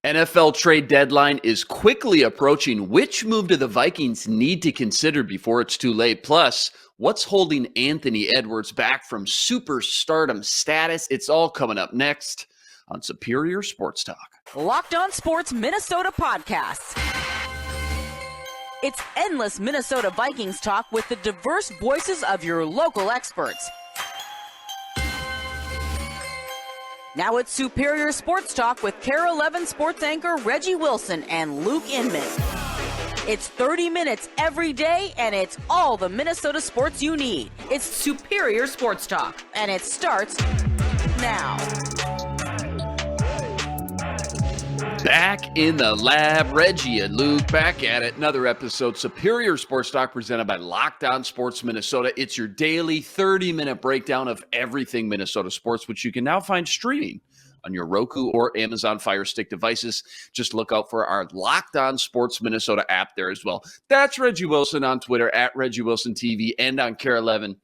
NFL trade deadline is quickly approaching. Which move do the Vikings need to consider before it's too late? Plus, what's holding Anthony Edwards back from superstardom status? It's all coming up next on Superior Sports Talk. Locked On Sports Minnesota Podcasts. It's endless Minnesota Vikings talk with the diverse voices of your local experts. Now it's Superior Sports Talk with KARE-11 sports anchor Reggie Wilson and Luke Inman. It's 30 minutes every day, and it's all the Minnesota sports you need. It's Superior Sports Talk, and it starts now. Back in the lab, Reggie and Luke back at it. Another episode, Superior Sports Talk, presented by Locked On Sports Minnesota. It's your daily 30-minute breakdown of everything Minnesota sports, which you can now find streaming on your Roku or Amazon Fire Stick devices. Just look out for our Locked On Sports Minnesota app there as well. That's Reggie Wilson on Twitter, at Reggie Wilson TV, and on KARE-11.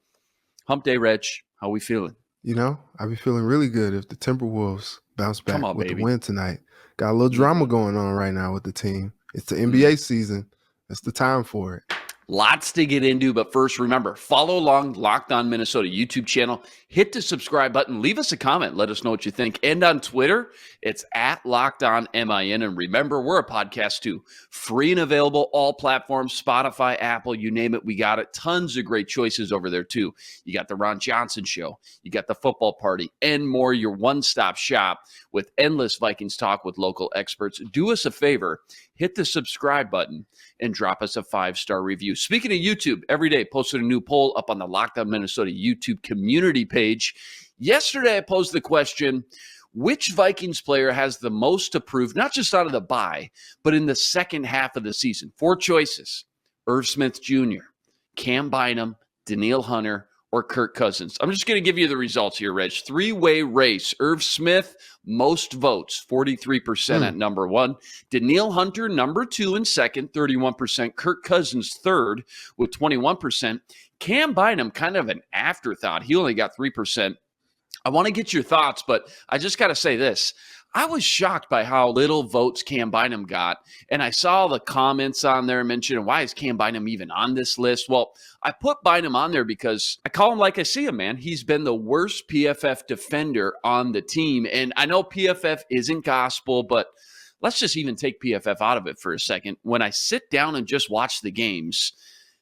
Hump Day, Reg. How we feeling? You know, I'd be feeling really good if the Timberwolves bounce back with the win tonight. Got a little drama going on right now with the team. It's the NBA season. It's the time for it. Lots to get into, but first, remember, follow along Locked On Minnesota YouTube channel. Hit the subscribe button. Leave us a comment. Let us know what you think. And on Twitter, it's at Locked On MIN. And remember, we're a podcast too. Free and available, all platforms, Spotify, Apple, you name it, we got it. Tons of great choices over there too. You got the Ron Johnson Show. You got the Football Party and more. Your one-stop shop with endless Vikings talk with local experts. Do us a favor. Hit the subscribe button and drop us a 5-star review. Speaking of YouTube, every day posted a new poll up on the Locked On Minnesota YouTube community page. Yesterday, I posed the question, which Vikings player has the most to prove, not just out of the bye, but in the second half of the season? 4 choices: Irv Smith Jr., Cam Bynum, Danielle Hunter, or Kirk Cousins. I'm just going to give you the results here, Reg. 3-way race. Irv Smith, most votes, 43% at number 1. Danielle Hunter, number 2 and second, 31%. Kirk Cousins, third, with 21%. Cam Bynum, kind of an afterthought. He only got 3%. I want to get your thoughts, but I just got to say this. I was shocked by how little votes Cam Bynum got, and I saw the comments on there mentioning, why is Cam Bynum even on this list? Well, I put Bynum on there because I call him like I see him, man. He's been the worst PFF defender on the team, and I know PFF isn't gospel, but let's just even take PFF out of it for a second. When I sit down and just watch the games,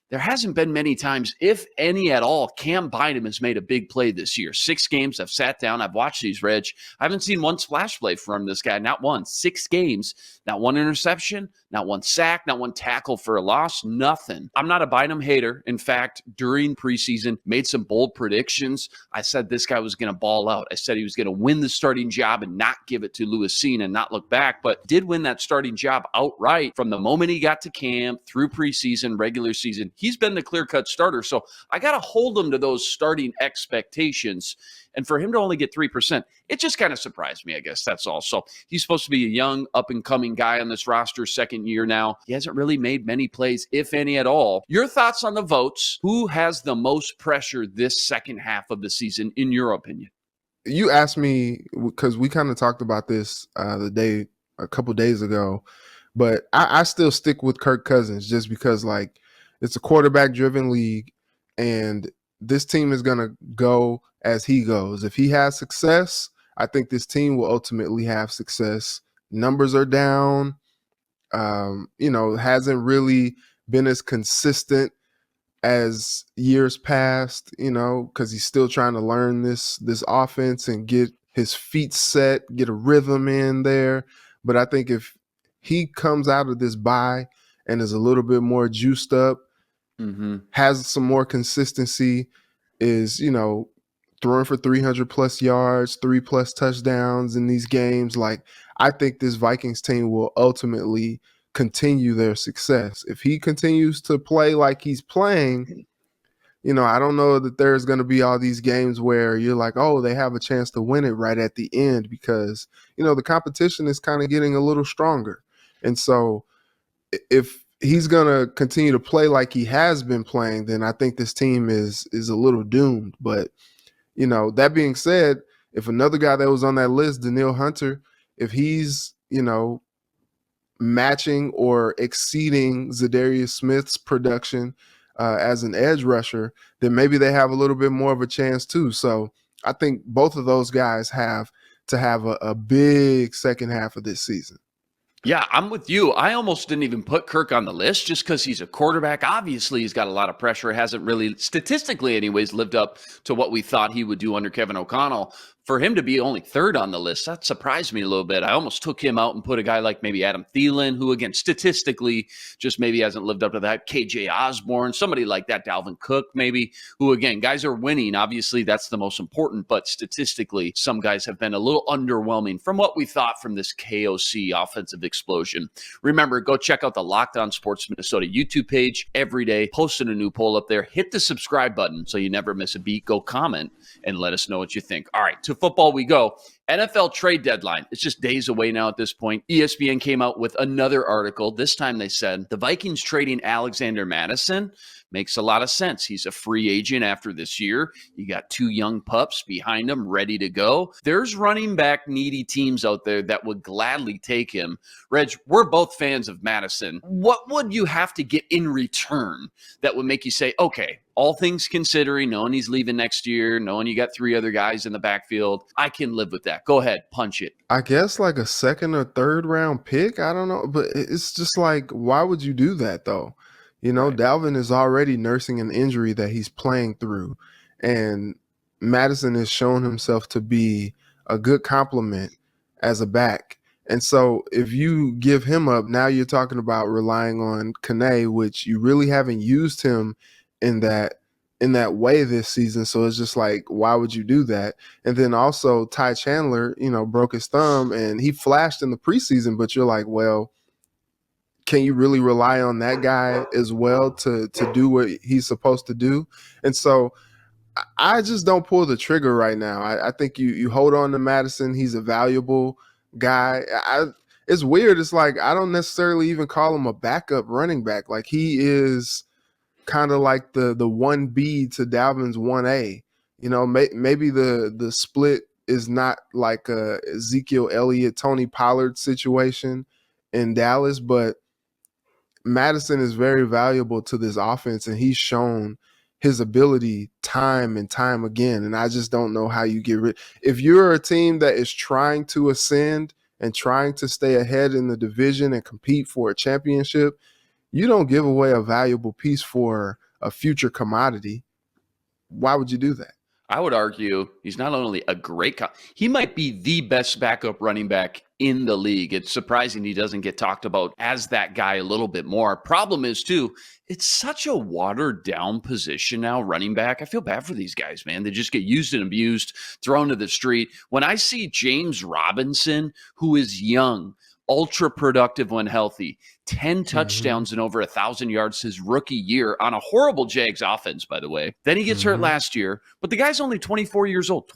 there hasn't been many times, if any at all, Cam Bynum has made a big play this year. 6 games, I've sat down, I've watched these, Reg. I haven't seen one splash play from this guy, not one. 6 games, not one interception, not one sack, not one tackle for a loss, nothing. I'm not a Bynum hater. In fact, during preseason, made some bold predictions. I said this guy was going to ball out. I said he was going to win the starting job and not give it to Lewis Cine and not look back, but did win that starting job outright from the moment he got to camp through preseason, regular season. He's been the clear-cut starter, so I got to hold him to those starting expectations. And for him to only get 3%, it just kind of surprised me, I guess. That's all. So he's supposed to be a young, up-and-coming guy on this roster, second year now. He hasn't really made many plays, if any at all. Your thoughts on the votes? Who has the most pressure this second half of the season, in your opinion? You asked me, because we kind of talked about this a couple days ago, but I still stick with Kirk Cousins just because, like, it's a quarterback-driven league, and this team is going to go as he goes. If he has success, I think this team will ultimately have success. Numbers are down. Hasn't really been as consistent as years past, because he's still trying to learn this offense and get his feet set, get a rhythm in there. But I think if he comes out of this bye and is a little bit more juiced up, has some more consistency, is, throwing for 300+ yards, 3+ touchdowns in these games. Like, I think this Vikings team will ultimately continue their success. If he continues to play like he's playing, I don't know that there's going to be all these games where you're like, oh, they have a chance to win it right at the end, because, the competition is kind of getting a little stronger. And so if he's going to continue to play like he has been playing, then I think this team is a little doomed. But, that being said, if another guy that was on that list, Danielle Hunter, if he's, matching or exceeding Za'Darius Smith's production as an edge rusher, then maybe they have a little bit more of a chance too. So I think both of those guys have to have a big second half of this season. Yeah, I'm with you. I almost didn't even put Kirk on the list just because he's a quarterback. Obviously, he's got a lot of pressure. Hasn't really, statistically anyways, lived up to what we thought he would do under Kevin O'Connell. For him to be only third on the list, that surprised me a little bit. I almost took him out and put a guy like maybe Adam Thielen, who, again, statistically just maybe hasn't lived up to that. KJ Osborne, somebody like that, Dalvin Cook maybe, who, again, guys are winning. Obviously, that's the most important, but statistically, some guys have been a little underwhelming from what we thought from this KOC offensive explosion. Remember, go check out the Locked On Sports Minnesota YouTube page every day, posting a new poll up there. Hit the subscribe button so you never miss a beat. Go comment and let us know what you think. All right, to football we go. NFL trade deadline. It's just days away now at this point. ESPN came out with another article. This time they said the Vikings trading Alexander Mattison makes a lot of sense. He's a free agent after this year. You got two young pups behind him ready to go. There's running back needy teams out there that would gladly take him. Reg, we're both fans of Mattison. What would you have to get in return that would make you say, okay, all things considering, knowing he's leaving next year, knowing you got three other guys in the backfield, I can live with that. Go ahead, punch it. I guess like a second or third round pick. I don't know, but it's just like, why would you do that though? You know, right. Dalvin is already nursing an injury that he's playing through, and Mattison has shown himself to be a good complement as a back. And so if you give him up, now you're talking about relying on Kane, which you really haven't used him in that way this season. So it's just like, why would you do that? And then also Ty Chandler, you know, broke his thumb and he flashed in the preseason, but you're like, well, can you really rely on that guy as well to do what he's supposed to do? And so I just don't pull the trigger right now. I think you hold on to Mattison. He's a valuable guy. It's weird. It's like I don't necessarily even call him a backup running back. Like he is kind of like the 1B to Dalvin's 1A. You know, maybe the split is not like a Ezekiel Elliott, Tony Pollard situation in Dallas, but Mattison is very valuable to this offense, and he's shown his ability time and time again. And I just don't know how you get rid. If you're a team that is trying to ascend and trying to stay ahead in the division and compete for a championship, you don't give away a valuable piece for a future commodity. Why would you do that? I would argue he's not only a great he might be the best backup running back in the league. It's surprising he doesn't get talked about as that guy a little bit more. Problem is, too, it's such a watered down position now, running back. I feel bad for these guys, man. They just get used and abused, thrown to the street. When I see James Robinson, who is young, ultra productive when healthy, 10 touchdowns and over 1,000 yards his rookie year on a horrible Jags offense, by the way. Then he gets hurt last year, but the guy's only 24 years old,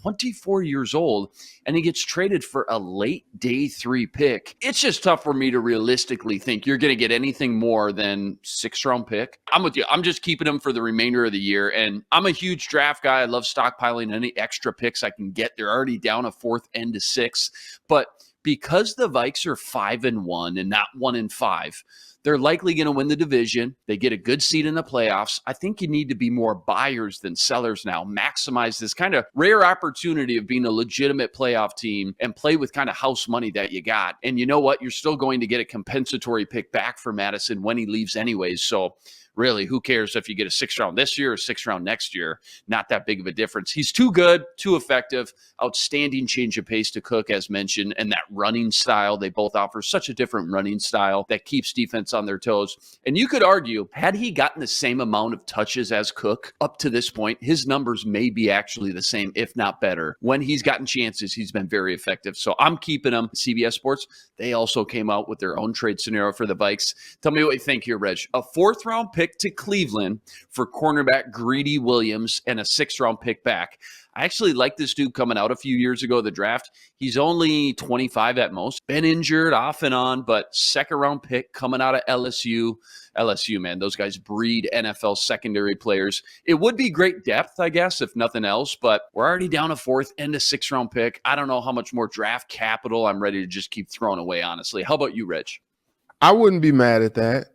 and he gets traded for a late day 3 pick. It's just tough for me to realistically think you're going to get anything more than 6th round pick. I'm with you. I'm just keeping him for the remainder of the year, and I'm a huge draft guy. I love stockpiling any extra picks I can get. They're already down a 4th and a 6th, but because the Vikes are 5-1 and not 1-5, they're likely going to win the division. They get a good seat in the playoffs. I think you need to be more buyers than sellers now. Maximize this kind of rare opportunity of being a legitimate playoff team and play with kind of house money that you got. And you know what? You're still going to get a compensatory pick back for Mattison when he leaves anyways. So really, who cares if you get a 6th round this year or 6th round next year? Not that big of a difference. He's too good, too effective, outstanding change of pace to Cook, as mentioned, and that running style. They both offer such a different running style that keeps defense on their toes. And you could argue, had he gotten the same amount of touches as Cook up to this point, his numbers may be actually the same, if not better. When he's gotten chances, he's been very effective. So I'm keeping him. CBS Sports, they also came out with their own trade scenario for the Vikes. Tell me what you think here, Reg. A 4th round pick to Cleveland for cornerback Greedy Williams and a 6th round pick back. I actually like this dude coming out a few years ago, the draft. He's only 25 at most, been injured off and on, but 2nd round pick coming out of LSU. LSU, man, those guys breed NFL secondary players. It would be great depth, I guess, if nothing else, but we're already down a 4th and a 6th round pick. I don't know how much more draft capital I'm ready to just keep throwing away, honestly. How about you, Reg? I wouldn't be mad at that.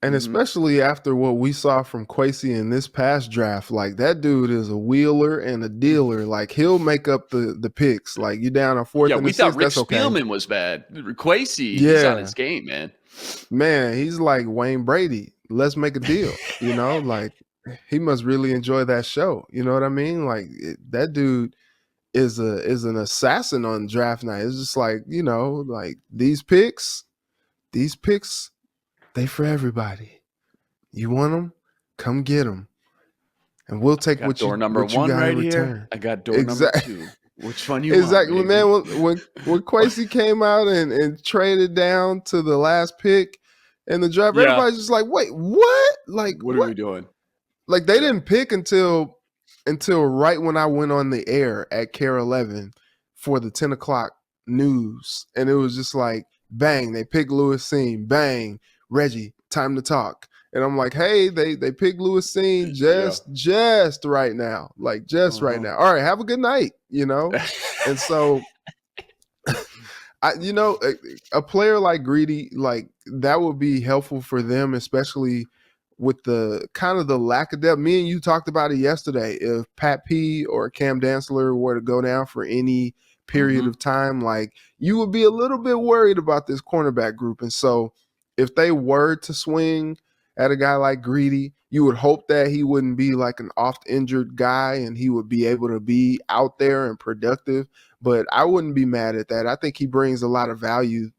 And Mm-hmm. especially after what we saw from Kwesi in this past draft, like that dude is a wheeler and a dealer. Like he'll make up the picks. Like you down on fourth Yeah, and we a thought sixth, Rick that's okay. Spielman was bad. Quasi, he's on Yeah, his game, man. man, he's like Wayne Brady. Let's make a deal. Like he must really enjoy that show. You know what I mean? Like that dude is an assassin on draft night. It's just like like these picks, they for everybody. You want them? Come get them, and we'll take Got door number what you 1 got in right here. return. I got door number Exactly. 2. Which one you want, Exactly, baby? man. When Kwesi came out and traded down to the last pick in the draft, Yeah. everybody's just like, "Wait, what? Like What are we doing? Like they didn't pick until right when I went on the air at KARE 11 for the 10 o'clock news, and it was just like, bang, they picked Lewis Seen, bang, Reggie, time to talk. And I'm like, hey, they picked Lewis Seen just right now, like just right now. All right, have a good night, And so, a player like Greedy, like that would be helpful for them, especially with the kind of the lack of depth. Me and you talked about it yesterday. If Pat P or Cam Dantzler were to go down for any period of time, like you would be a little bit worried about this cornerback group. And so if they were to swing at a guy like Greedy, you would hope that he wouldn't be like an oft injured guy and he would be able to be out there and productive. But I wouldn't be mad at that. I think he brings a lot of value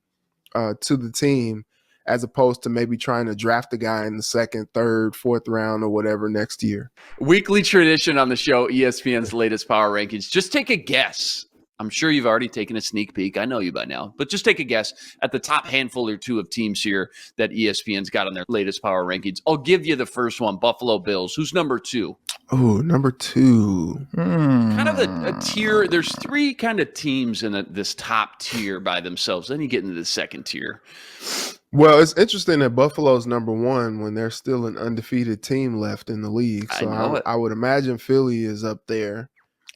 to the team, as opposed to maybe trying to draft a guy in the second, third, fourth round or whatever next year. Weekly tradition on the show, ESPN's latest power rankings. Just take a guess. I'm sure you've already taken a sneak peek. I know you by now. But just take a guess at the top handful or two of teams here that ESPN's got on their latest power rankings. I'll give you the first one, Buffalo Bills. Who's number 2? Oh, number 2. Kind of a tier. There's 3 kind of teams in this top tier by themselves. Then you get into the second tier. Well, it's interesting that Buffalo's number 1 when there's still an undefeated team left in the league. So I would imagine Philly is up there.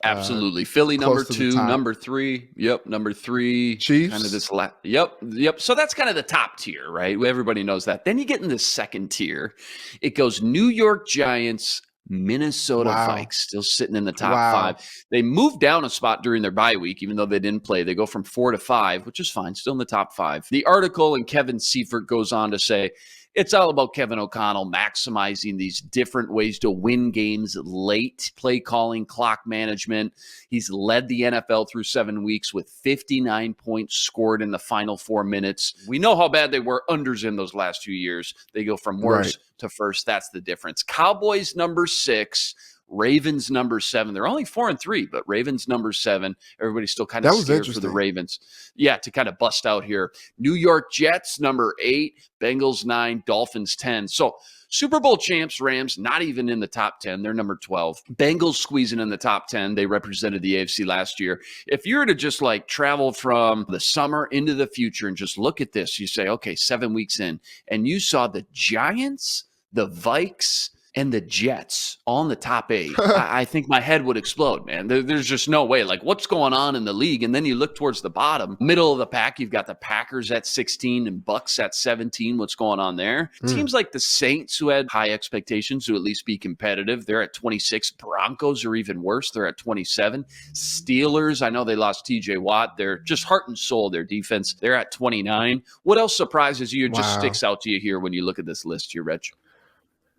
Absolutely. Philly number 2, number 3. Yep, number 3. Chiefs. Kind of this Yep. So that's kind of the top tier, right? Everybody knows that. Then you get in the second tier. It goes New York Giants, Minnesota Vikings, still sitting in the top 5. They moved down a spot during their bye week, even though they didn't play. They go from 4 to 5, which is fine, still in the top 5. The article, and Kevin Seifert goes on to say, it's all about Kevin O'Connell maximizing these different ways to win games late, play calling, clock management. He's led the NFL through 7 weeks with 59 points scored in the final 4 minutes. We know how bad they were unders in those last 2 years. They go from worst to first. That's the difference. Cowboys number 6. Ravens number 7. They're only 4-3, but Ravens number 7. Everybody's still kind of scared for the Ravens. Yeah, to kind of bust out here. New York Jets number 8, Bengals 9, Dolphins 10. So Super Bowl champs, Rams, not even in the top 10. They're number 12. Bengals squeezing in the top 10. They represented the AFC last year. If you were to just like travel from the summer into the future and just look at this, you say, okay, 7 weeks in, and you saw the Giants, the Vikes, and the Jets all in the top 8, I think my head would explode, man. There's just no way. Like, what's going on in the league? And then you look towards the bottom, middle of the pack, you've got the Packers at 16 and Bucks at 17. What's going on there? Teams like the Saints, who had high expectations to at least be competitive, they're at 26. Broncos are even worse. They're at 27. Steelers, I know they lost TJ Watt. They're just heart and soul, their defense. They're at 29. What else surprises you or just sticks out to you here when you look at this list here, Reg?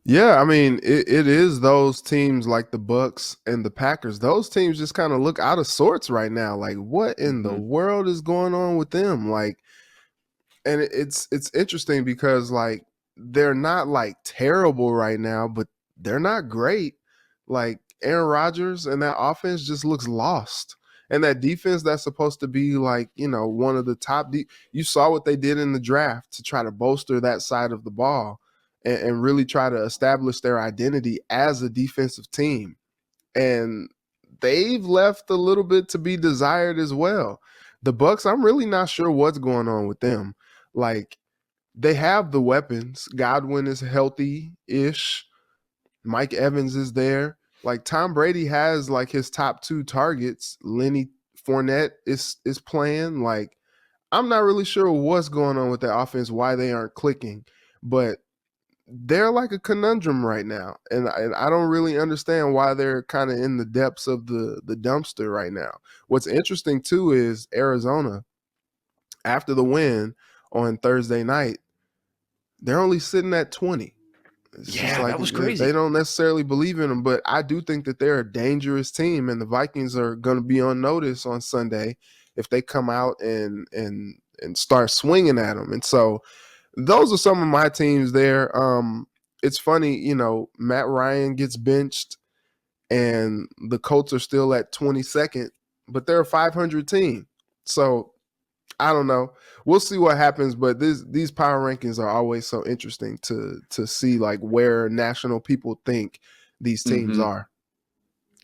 Yeah, I mean, it is those teams like the Bucks and the Packers. Those teams just kind of look out of sorts right now. Like, what in the world is going on with them? Like, and it's interesting because like they're not like terrible right now, but they're not great. Like Aaron Rodgers and that offense just looks lost. And that defense that's supposed to be like, one of the top you saw what they did in the draft to try to bolster that side of the ball and really try to establish their identity as a defensive team. And they've left a little bit to be desired as well. The Bucks, I'm really not sure what's going on with them. Like, they have the weapons. Godwin is healthy-ish. Mike Evans is there. Like, Tom Brady has like his top 2 targets. Lenny Fournette is playing. Like, I'm not really sure what's going on with that offense, why they aren't clicking, but they're like a conundrum right now. And I don't really understand why they're kind of in the depths of the dumpster right now. What's interesting too is Arizona, after the win on Thursday night, they're only sitting at 20. It's just like that was crazy. they don't necessarily believe in them, but I do think that they're a dangerous team, and the Vikings are going to be on notice on Sunday if they come out and start swinging at them. And so those are some of my teams there. It's funny, Matt Ryan gets benched, and the Colts are still at 22nd, but they're a 500 team. So I don't know. We'll see what happens, but these power rankings are always so interesting to see like where national people think these teams are.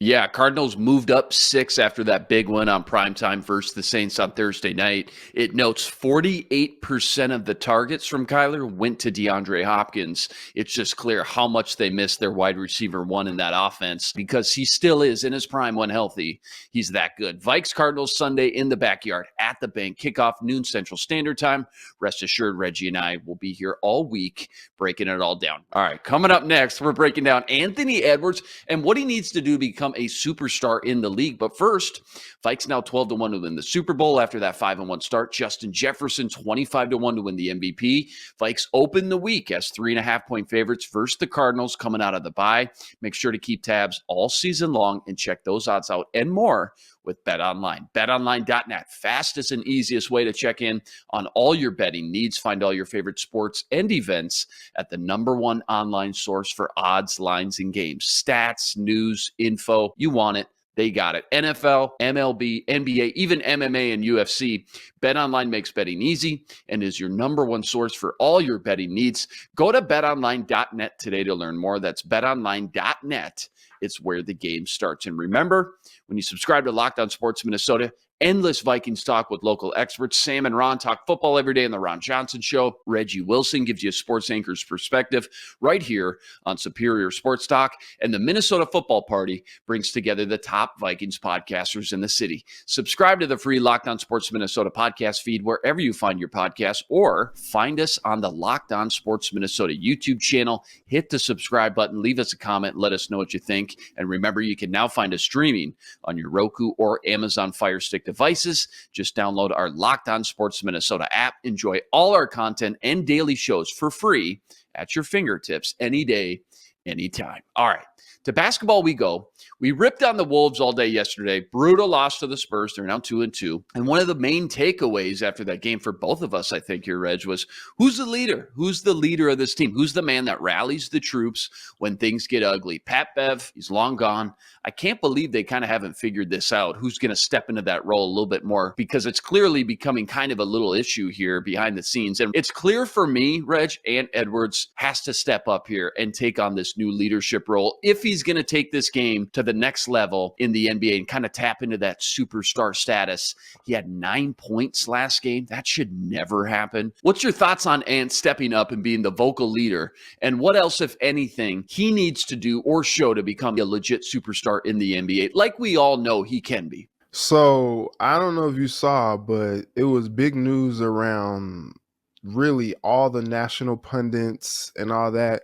Yeah, Cardinals moved up 6 after that big win on primetime versus the Saints on Thursday night. It notes 48% of the targets from Kyler went to DeAndre Hopkins. It's just clear how much they missed their wide receiver one in that offense because he still is in his prime when healthy. He's that good. Vikes Cardinals Sunday in the backyard at the bank. Kickoff noon Central Standard Time. Rest assured, Reggie and I will be here all week breaking it all down. All right, coming up next, we're breaking down Anthony Edwards and what he needs to do to become a superstar in the league. But first, Vikes now 12-1 to win the Super Bowl after that 5-1 start. Justin Jefferson 25-1 to win the MVP. Vikes open the week as 3.5-point favorites versus the Cardinals coming out of the bye. Make sure to keep tabs all season long and check those odds out and more with BetOnline. BetOnline.net, fastest and easiest way to check in on all your betting needs. Find all your favorite sports and events at the #1 online source for odds, lines, and games. Stats, news, info, you want it. They got it. NFL, MLB, NBA, even MMA and UFC. BetOnline makes betting easy and is your #1 source for all your betting needs. Go to betonline.net today to learn more. That's betonline.net. It's where the game starts. And remember, when you subscribe to Locked On Sports Minnesota, endless Vikings talk with local experts. Sam and Ron talk football every day on the Ron Johnson Show. Reggie Wilson gives you a sports anchor's perspective right here on Superior Sports Talk. And the Minnesota Football Party brings together the top Vikings podcasters in the city. Subscribe to the free Locked On Sports Minnesota podcast feed wherever you find your podcasts, or find us on the Locked On Sports Minnesota YouTube channel. Hit the subscribe button, leave us a comment, let us know what you think. And remember, you can now find us streaming on your Roku or Amazon Fire Stick devices. Just download our Locked On Sports Minnesota app. Enjoy all our content and daily shows for free at your fingertips any day, anytime. All right, to basketball we go. We ripped on the Wolves all day yesterday. Brutal loss to the Spurs. They're now 2-2. And one of the main takeaways after that game for both of us, I think, here, Reg, was who's the leader? Who's the leader of this team? Who's the man that rallies the troops when things get ugly? Pat Bev, he's long gone. I can't believe they kind of haven't figured this out. Who's going to step into that role a little bit more? Because it's clearly becoming kind of a little issue here behind the scenes. And it's clear for me, Reg, Ant Edwards has to step up here and take on this new leadership role if he's going to take this game to the next level in the NBA and kind of tap into that superstar status. He had 9 points last game. That should never happen. What's your thoughts on Ant stepping up and being the vocal leader? And what else, if anything, he needs to do or show to become a legit superstar in the NBA, like we all know he can be? So I don't know if you saw, but it was big news around really all the national pundits and all that.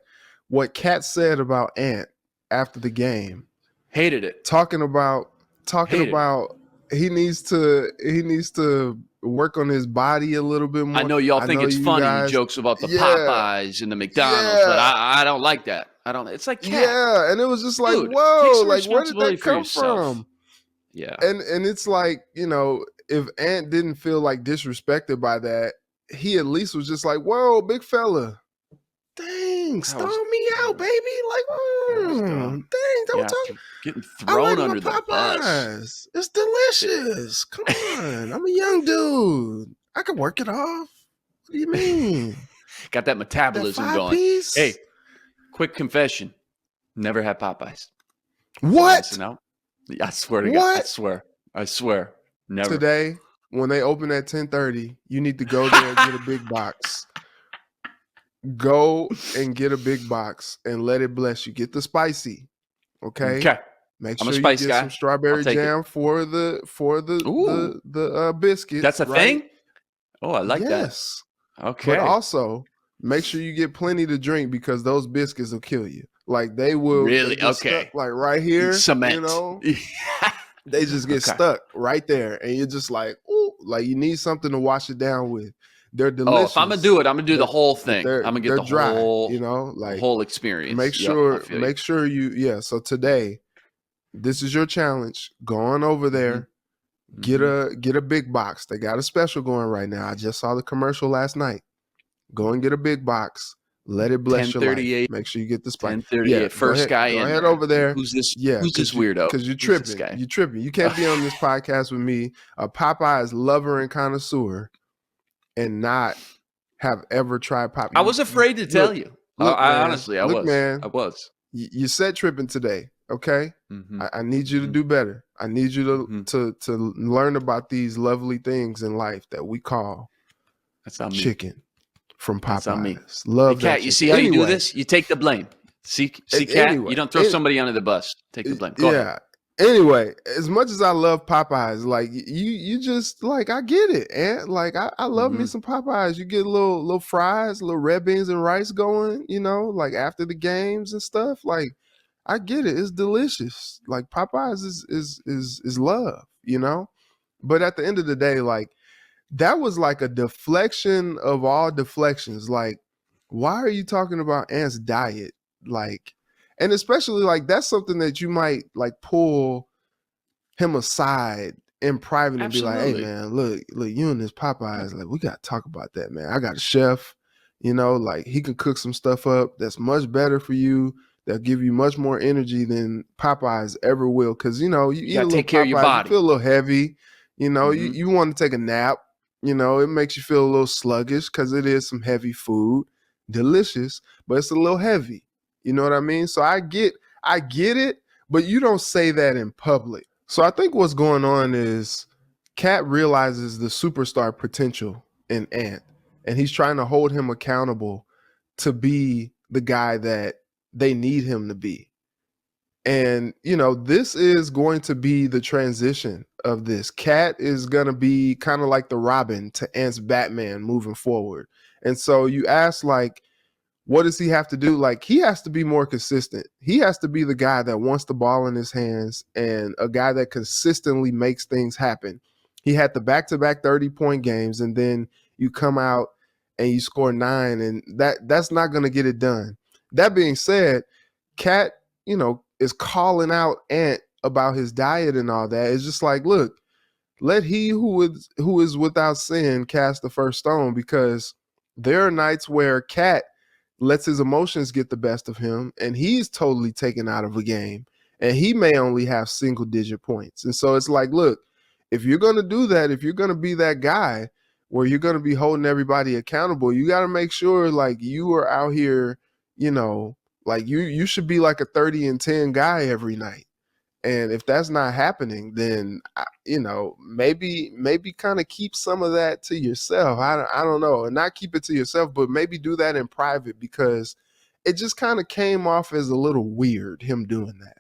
What Cat said about Ant after the game. Hated it. Talking about he needs to work on his body a little bit more. I know y'all think it's funny. He jokes about the Popeyes and the McDonald's, but I don't like that. I don't. It's like Cat. Yeah, and it was just like, dude, whoa, like where did that come from? Yeah, and it's like, if Ant didn't feel like disrespected by that, he at least was just like, whoa, big fella. Dang, storm me out, baby. Like, dang, don't talk. Getting thrown under the bus. It's delicious. Come on. I'm a young dude. I can work it off. What do you mean? Got that metabolism going. Piece? Hey, quick confession. Never had Popeyes. What? No. I swear to God. I swear. Never. Today, when they open at 10:30, you need to go there and get a big box. Go and get a big box and let it bless you. Get the spicy, okay? Make sure you get some strawberry jam for the biscuits. That's a thing? Oh, I like that. Yes. But Okay. also make sure you get plenty to drink because those biscuits will kill you. Like they Really? get stuck Okay. like right here, Cement. they just get Okay. stuck right there. And you're just like, ooh, like you need something to wash it down with. They're Oh, if I'm gonna delicious, do it, I'm gonna do the but whole but thing. I'm gonna get they're dry, like experience. Yep, I feel you. make sure so today, this is your challenge. Go on over Mhm. there, get a big box. They got a special going right now. I just saw the commercial last night. Go and get a big box. Let it bless your life. 10:38. Make sure you get the spike. 10:38. First guy Go in ahead there. over there. Who's this? Yeah, Who's this weirdo? because you're Who's this tripping. guy? You're tripping. You can't be on this podcast with me, a Popeyes lover and connoisseur, and not have ever tried Popeyes. I was afraid to tell you. Look, I man, honestly, I look, was. man, I was. you said tripping today, okay? Mhm. I need you to do better. I need you to learn about these lovely things in life that we call That's on me. chicken from Popeyes. That's on me. Love Hey, that Kat, chicken. you see how you do this? You take the blame. See, Kat, anyway, you don't throw somebody under the bus. Take the blame. Go ahead. Anyway, as much as I love Popeyes, like you just like I get it, and like I love me some Popeyes. You get little fries, little red beans and rice going, like after the games and stuff. Like I get it, it's delicious. Like Popeyes is love, But at the end of the day, like that was like a deflection of all deflections. Like, why are you talking about Ant's diet? Like, and especially like that's something that you might like pull him aside in private and be like, hey man, look, you and this Popeyes, like we gotta talk about that, man. I got a chef, like he can cook some stuff up that's much better for you, that'll give you much more energy than Popeyes ever will. Cause you eat a little take care of your Popeyes, body. you feel a little heavy, you want to take a nap, it makes you feel a little sluggish because it is some heavy food, delicious, but it's a little heavy. You know what I mean? So I get it, but you don't say that in public. So I think what's going on is Cat realizes the superstar potential in Ant, and he's trying to hold him accountable to be the guy that they need him to be. And, this is going to be the transition of this. Cat is going to be kind of like the Robin to Ant's Batman moving forward. And so you ask, like, what does he have to do? Like, he has to be more consistent. He has to be the guy that wants the ball in his hands and a guy that consistently makes things happen. He had the back-to-back 30-point games, and then you come out and you score 9, and that's not going to get it done. That being said, Cat, is calling out Ant about his diet and all that. It's just like, look, let he who is without sin cast the first stone, because there are nights where Cat lets his emotions get the best of him and he's totally taken out of a game and he may only have single digit points. And so it's like, look, if you're going to do that, if you're going to be that guy where you're going to be holding everybody accountable, you got to make sure like you are out here, like you should be like a 30-10 guy every night. And if that's not happening, then maybe kind of keep some of that to yourself. I don't know, and not keep it to yourself, but maybe do that in private, because it just kind of came off as a little weird, him doing that.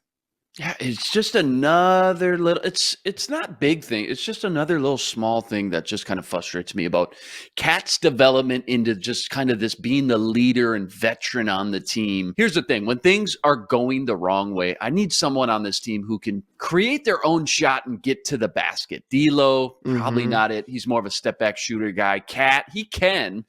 Yeah, it's just another little, it's not big thing. It's just another little small thing that just kind of frustrates me about Cat's development into just kind of this being the leader and veteran on the team. Here's the thing. When things are going the wrong way, I need someone on this team who can create their own shot and get to the basket. D'Lo, probably not it. He's more of a step back shooter guy. Cat, he can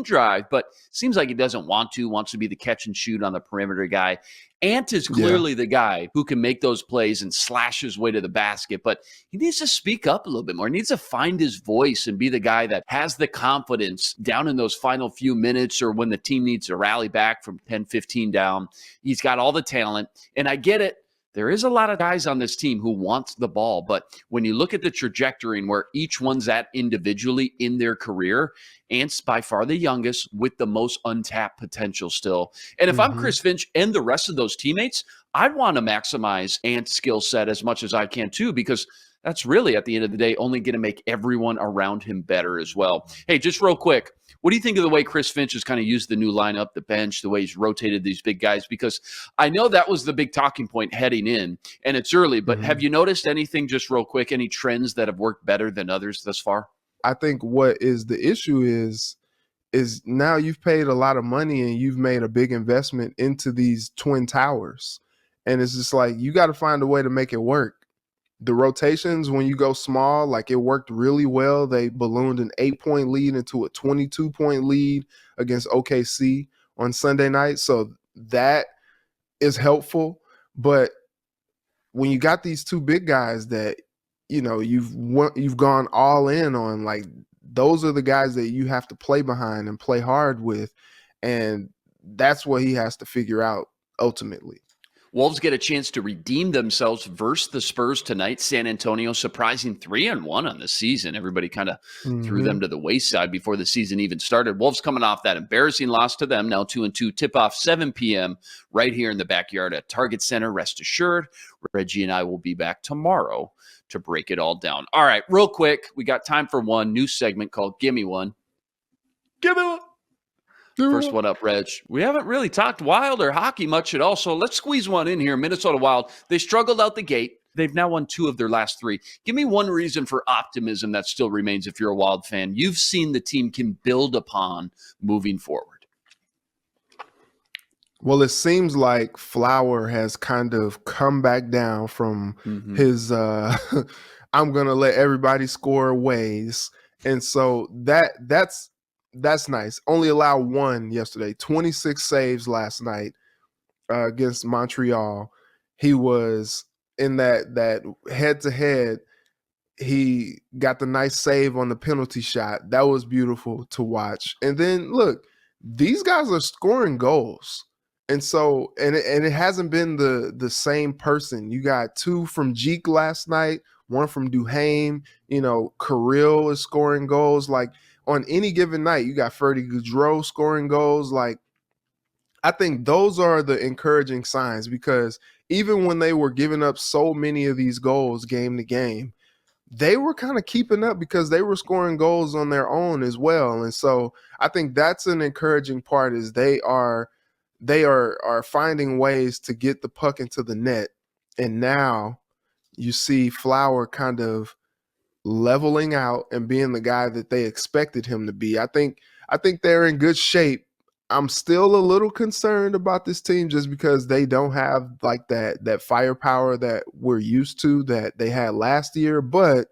drive, but seems like he doesn't wants to be the catch and shoot on the perimeter guy. Ant is clearly the guy who can make those plays and slash his way to the basket, but he needs to speak up a little bit more. He needs to find his voice and be the guy that has the confidence down in those final few minutes or when the team needs to rally back from 10-15 down. He's got all the talent, and I get it. There is a lot of guys on this team who wants the ball, but when you look at the trajectory and where each one's at individually in their career, Ant's by far the youngest with the most untapped potential still. And if I'm Chris Finch and the rest of those teammates, I'd want to maximize Ant's skill set as much as I can too, because that's really, at the end of the day, only going to make everyone around him better as well. Hey, just real quick, what do you think of the way Chris Finch has kind of used the new lineup, the bench, the way he's rotated these big guys? Because I know that was the big talking point heading in, and it's early, but have you noticed anything, just real quick, any trends that have worked better than others thus far? I think what is the issue is now you've paid a lot of money and you've made a big investment into these twin towers. And it's just like, you got to find a way to make it work. The rotations, when you go small, like it worked really well. They ballooned an 8-point lead into a 22-point lead against OKC on Sunday night. So that is helpful. But when you got these two big guys that, you've gone all in on, like, those are the guys that you have to play behind and play hard with. And that's what he has to figure out ultimately. Wolves get a chance to redeem themselves versus the Spurs tonight. San Antonio surprising 3-1 on the season. Everybody kind of threw them to the wayside before the season even started. Wolves coming off that embarrassing loss to them, now 2-2. Tip-off 7 p.m. right here in the backyard at Target Center. Rest assured, Reggie and I will be back tomorrow to break it all down. All right, real quick, we got time for one new segment called Gimme One. Gimme One. First one up, Reg. We haven't really talked Wild or hockey much at all, so let's squeeze one in here. Minnesota Wild, they struggled out the gate. They've now won 2 of their last 3. Give me one reason for optimism that still remains if you're a Wild fan. You've seen the team can build upon moving forward. Well, it seems like Flower has kind of come back down from his I'm going to let everybody score ways. And so that's nice. Only allow 1 yesterday. 26 saves last night against Montreal. He was in that head-to-head. He got the nice save on the penalty shot. That was beautiful to watch. And then, look, these guys are scoring goals. And so, and it hasn't been the same person. You got 2 from Jeek last night, 1 from Duhaime. Kirill is scoring goals. Like, on any given night, you got Ferdy Goudreau scoring goals. Like, I think those are the encouraging signs, because even when they were giving up so many of these goals game to game, they were kind of keeping up because they were scoring goals on their own as well. And so I think that's an encouraging part, is they are finding ways to get the puck into the net. And now you see Flower kind of leveling out and being the guy that they expected him to be. I think they're in good shape. I'm still a little concerned about this team just because they don't have like that firepower that we're used to that they had last year. But,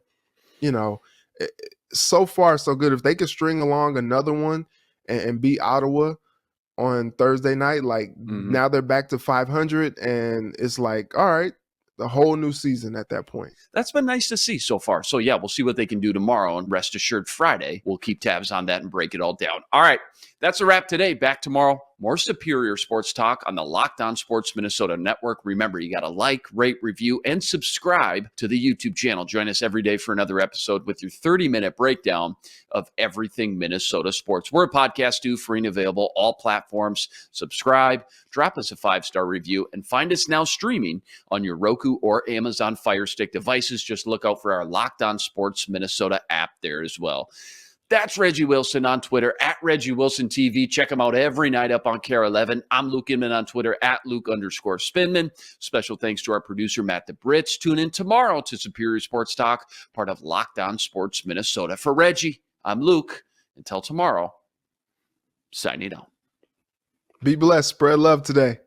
so far so good. If they could string along another one and beat Ottawa on Thursday night, like now they're back to 500, and it's like, all right, the whole new season at that point. That's been nice to see so far. So, yeah, we'll see what they can do tomorrow. And rest assured, Friday, we'll keep tabs on that and break it all down. All right, that's a wrap today. Back tomorrow. More superior sports talk on the Locked On Sports Minnesota Network. Remember, you got to like, rate, review, and subscribe to the YouTube channel. Join us every day for another episode with your 30-minute breakdown of everything Minnesota sports. We're a podcast too, free and available, all platforms. Subscribe, drop us a 5-star review, and find us now streaming on your Roku or Amazon Fire Stick devices. Just look out for our Locked On Sports Minnesota app there as well. That's Reggie Wilson on Twitter, at Reggie Wilson TV. Check him out every night up on KARE11. I'm Luke Inman on Twitter, at Luke_Spinman. Special thanks to our producer, Matt DeBritz. Tune in tomorrow to Superior Sports Talk, part of Locked On Sports Minnesota. For Reggie, I'm Luke. Until tomorrow, signing out. Be blessed. Spread love today.